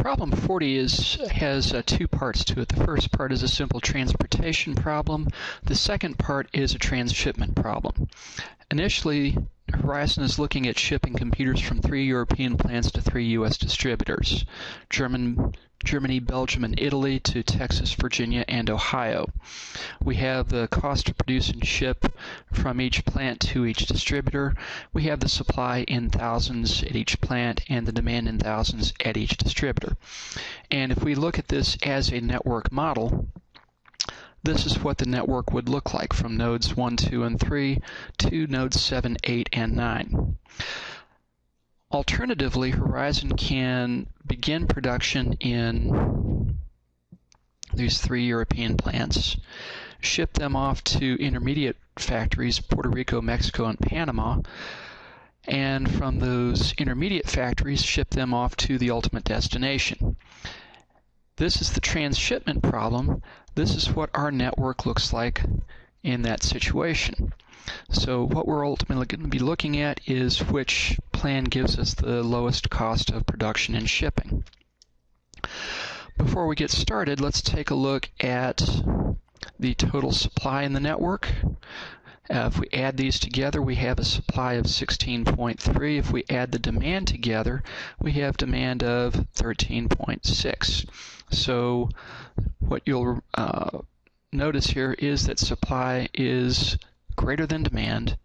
Problem 40 has two parts to it. The first part is a simple transportation problem. The second part is a transshipment problem. Initially, Horizon is looking at shipping computers from 3 European plants to 3 U.S. distributors, Germany, Belgium, and Italy to Texas, Virginia, and Ohio. We have the cost to produce and ship from each plant to each distributor. We have the supply in thousands at each plant and the demand in thousands at each distributor. And if we look at this as a network model, this is what the network would look like from nodes 1, 2, and 3 to nodes 7, 8, and 9. Alternatively, Horizon can begin production in these 3 European plants, ship them off to intermediate factories, Puerto Rico, Mexico, and Panama, and from those intermediate factories, ship them off to the ultimate destination. This is the transshipment problem. This is what our network looks like in that situation. So what we're ultimately going to be looking at is which plan gives us the lowest cost of production and shipping. Before we get started, let's take a look at the total supply in the network. If we add these together, we have a supply of 16.3. If we add the demand together, we have demand of 13.6. So what you'll notice here is that supply is greater than demand.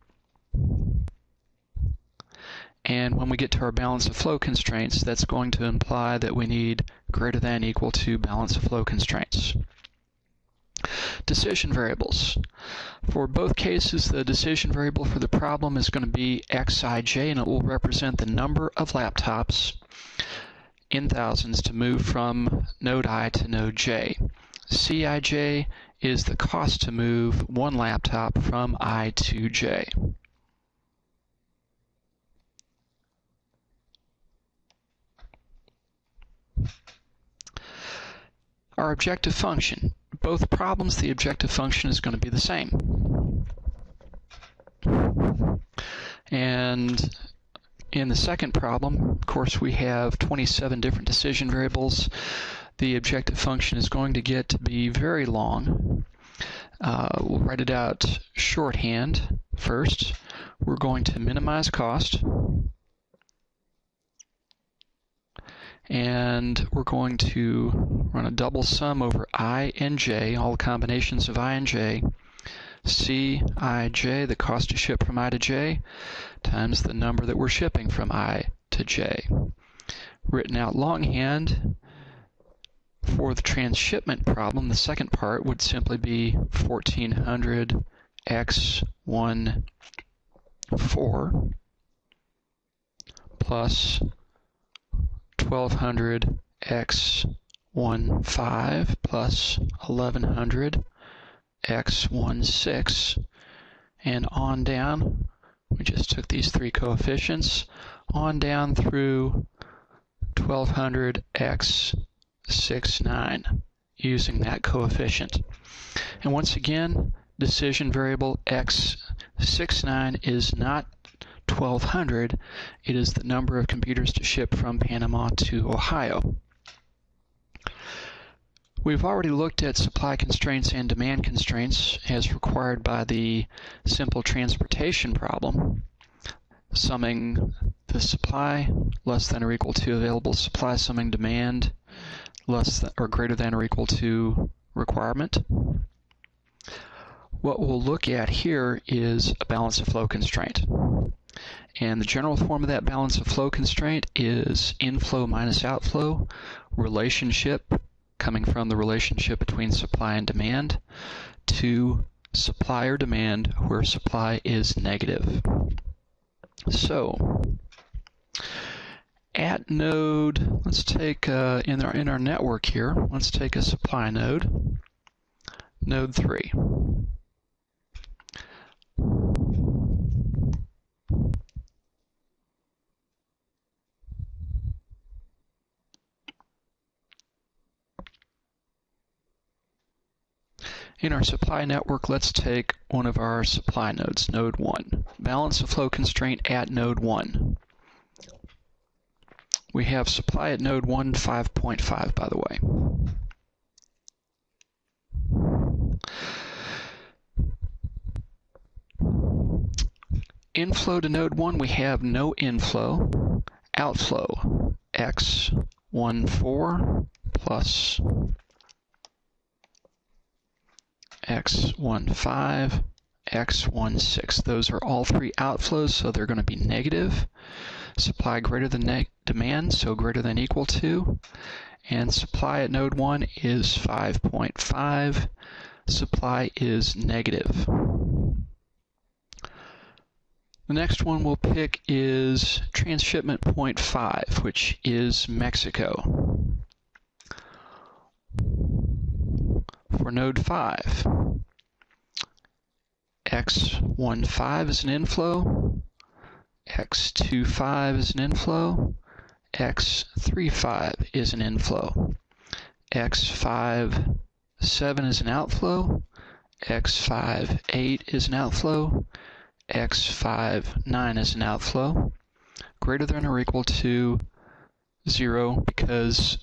And when we get to our balance of flow constraints, that's going to imply that we need greater than equal to balance of flow constraints. Decision variables. For both cases, the decision variable for the problem is going to be Xij, and it will represent the number of laptops in thousands to move from node I to node J. Cij is the cost to move one laptop from I to J. Our objective function. Both problems, the objective function is going to be the same. And in the second problem, of course, we have 27 different decision variables. The objective function is going to get to be very long. We'll write it out shorthand first. We're going to minimize cost. And we're going to run a double sum over I and j, all combinations of I and j. Cij, the cost to ship from I to j, times the number that we're shipping from I to j. Written out longhand, for the transshipment problem, the second part would simply be 1400 x14 plus 1200 x15 plus 1100 x16, and on down. We just took these three coefficients on down through 1200 x69 using that coefficient. And once again, decision variable x69 is not 1200, it is the number of computers to ship from Panama to Ohio. We've already looked at supply constraints and demand constraints as required by the simple transportation problem, summing the supply less than or equal to available supply, summing demand less than or greater than or equal to requirement. What we'll look at here is a balance of flow constraint. And the general form of that balance of flow constraint is inflow minus outflow, relationship coming from the relationship between supply and demand, to supply or demand where supply is negative. So, at node, let's take, in our network here, let's take a supply node, node 3. In our supply network, let's take one of our supply nodes, node 1. Balance of flow constraint at node 1. We have supply at node 1, 5.5, by the way. Inflow to node 1, we have no inflow. Outflow, x14 plus x15, x16. Those are all three outflows, so they're going to be negative. Supply greater than demand, so greater than equal to. And supply at node 1 is 5.5. Supply is negative. The next one we'll pick is transshipment point 5, which is Mexico. For node 5, x15 is an inflow, x25 is an inflow, x35 is an inflow, x57 is an outflow, x58 is an outflow, x59 is an outflow, greater than or equal to 0 because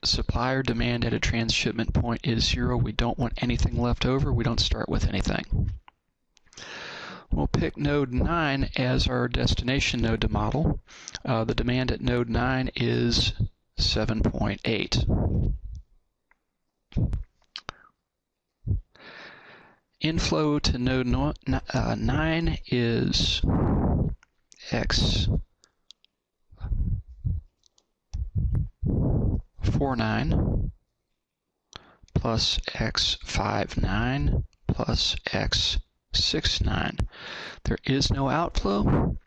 supply or demand at a transshipment point is 0. We don't want anything left over. We don't start with anything. We'll pick node 9 as our destination node to model. The demand at node 9 is 7.8. Inflow to node 9 is x49 plus x59 plus x69. There is no outflow.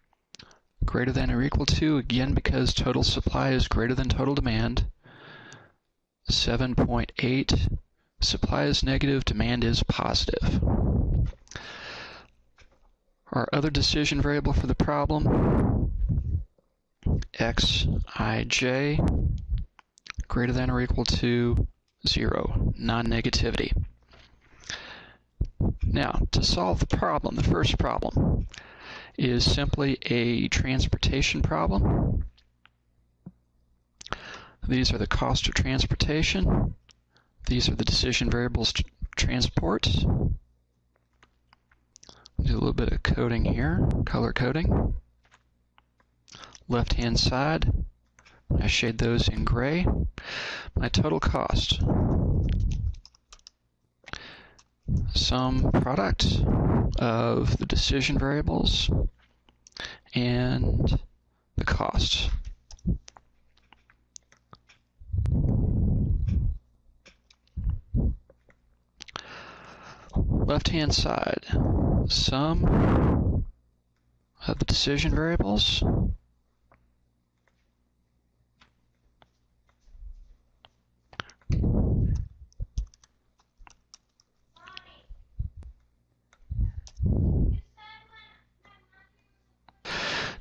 Greater than or equal to, again because total supply is greater than total demand. 7.8. Supply is negative, demand is positive. Our other decision variable for the problem, xij, greater than or equal to 0, non-negativity. Now, to solve the problem, the first problem is simply a transportation problem. These are the cost of transportation. These are the decision variables to transport. Do a little bit of coding here, color coding. Left-hand side, I shade those in gray. My total cost. Sum product of the decision variables and the cost. Left-hand side, sum of the decision variables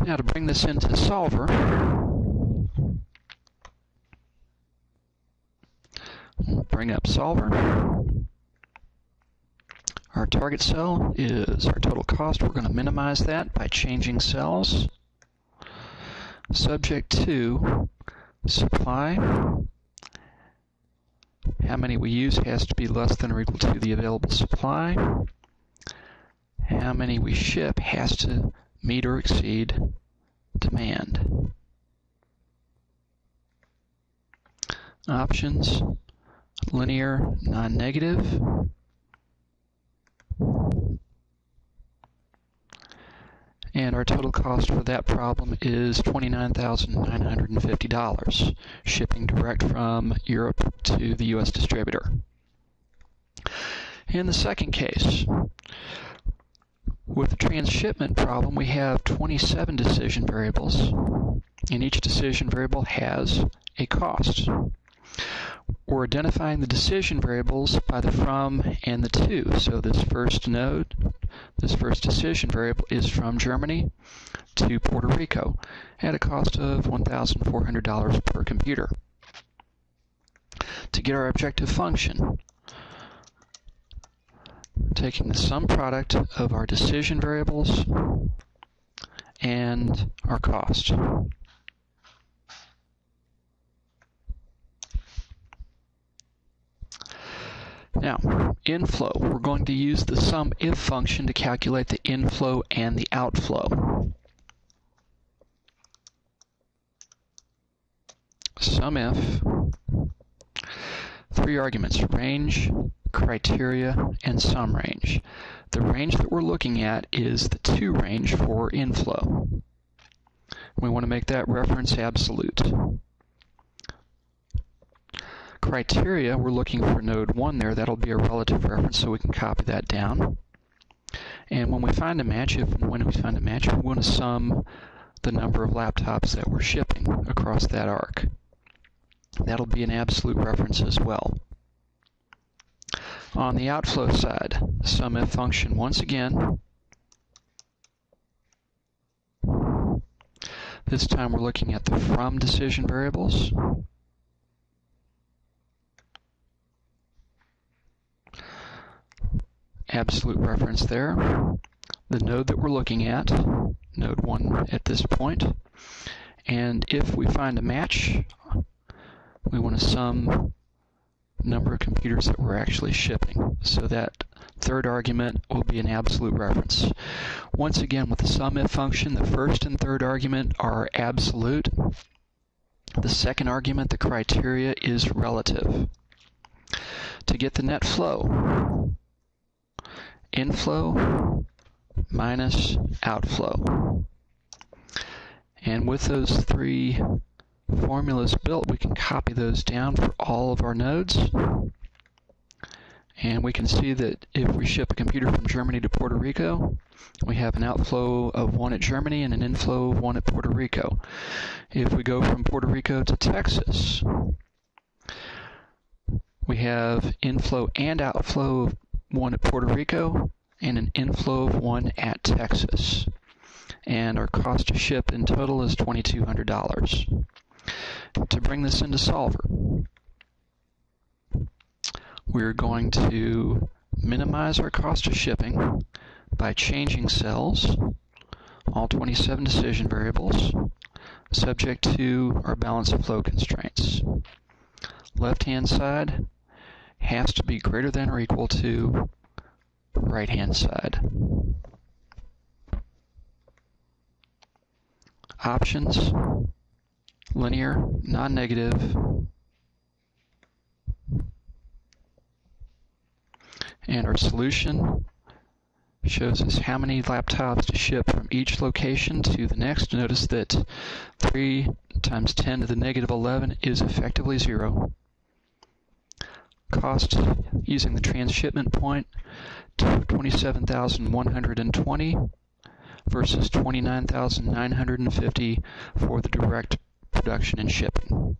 Now to bring this into Solver, we'll bring up Solver. Our target cell is our total cost. We're going to minimize that by changing cells. Subject to supply. How many we use has to be less than or equal to the available supply. How many we ship has to meet or exceed demand. Options, linear, non-negative. And our total cost for that problem is $29,950, shipping direct from Europe to the U.S. distributor. In the second case, with the transshipment problem, we have 27 decision variables, and each decision variable has a cost. We're identifying the decision variables by the from and the to. So this first node, this first decision variable is from Germany to Puerto Rico at a cost of $1,400 per computer. To get our objective function, taking the sum product of our decision variables and our cost. Now, inflow. We're going to use the SUMIF function to calculate the inflow and the outflow. SUMIF, three arguments: range, criteria, and sum range. The range that we're looking at is the 2 range for inflow. We want to make that reference absolute. Criteria, we're looking for node 1 there. That'll be a relative reference, so we can copy that down. And when we find a match, we want to sum the number of laptops that we're shipping across that arc. That'll be an absolute reference as well. On the outflow side, SUMIF function once again. This time we're looking at the from decision variables. Absolute reference there. The node that we're looking at, node 1 at this point. And if we find a match, we want to sum the number of computers that we're actually shipping. So that third argument will be an absolute reference. Once again, with the SUMIF function, the first and third argument are absolute. The second argument, the criteria, is relative. To get the net flow, inflow minus outflow. And with those 3 formulas built, we can copy those down for all of our nodes. And we can see that if we ship a computer from Germany to Puerto Rico, we have an outflow of 1 at Germany and an inflow of 1 at Puerto Rico. If we go from Puerto Rico to Texas, we have inflow and outflow of 1 at Puerto Rico and an inflow of 1 at Texas. And our cost to ship in total is $2,200. To bring this into Solver, we're going to minimize our cost of shipping by changing cells, all 27 decision variables, subject to our balance of flow constraints. Left-hand side has to be greater than or equal to right-hand side. Options, linear, non-negative, and our solution shows us how many laptops to ship from each location to the next. Notice that 3 times 10 to the negative 11 is effectively 0. Cost using the transshipment point to $27,120 versus $29,950 for the direct production and shipping.